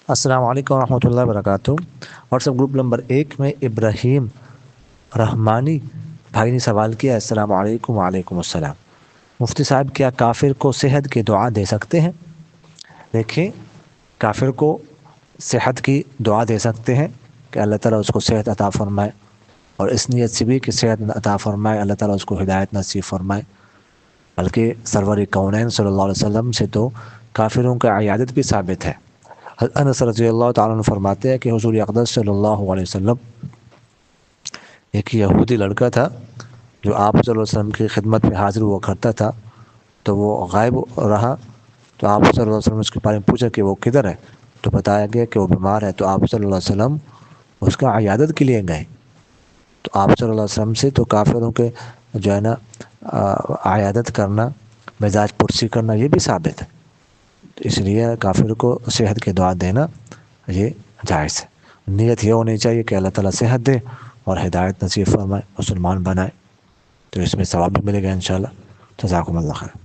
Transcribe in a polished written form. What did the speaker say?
السلام علیکم ورحمۃ اللہ وبرکاتہ۔ واٹس ایپ گروپ نمبر 1 میں ابراہیم رحمانی بھائی نے سوال کیا، السلام علیکم وعلیکم السلام، مفتی صاحب کیا کافر کو صحت کی دعا دے سکتے ہیں؟ دیکھیں، کافر کو صحت کی دعا دے سکتے ہیں کہ اللہ تعالیٰ اس کو صحت عطا فرمائے، اور اس نیت سے بھی کہ صحت عطا فرمائے، اللہ تعالیٰ اس کو ہدایت نصیب فرمائے۔ بلکہ سرور کونین صلی اللہ علیہ وسلم سے تو کافروں کا عیادت بھی ثابت ہے۔ انس رضی اللہ تعالیٰ عنہ فرماتے ہیں کہ حضور اقدس صلی اللہ علیہ وسلم، ایک یہودی لڑکا تھا جو آپ صلی اللہ علیہ وسلم کی خدمت میں حاضر ہوا کرتا تھا، تو وہ غائب رہا، تو آپ صلی اللہ علیہ وسلم اس کے بارے میں پوچھا کہ وہ کدھر ہے، تو بتایا گیا کہ وہ بیمار ہے، تو آپ صلی اللہ علیہ وسلم اس کا عیادت کے لیے گئے۔ تو آپ صلی اللہ علیہ وسلم سے تو کافروں کے جو ہے نا عیادت کرنا، مزاج پرسی کرنا، یہ بھی ثابت ہے۔ تو اس لیے کافر کو صحت کی دعا دینا یہ جائز ہے۔ نیت یہ ہونی چاہیے کہ اللہ تعالیٰ صحت دے اور ہدایت نصیب فرمائے، مسلمان بنائے، تو اس میں ثواب بھی ملے گا انشاءاللہ۔ جزاکم اللہ خیر۔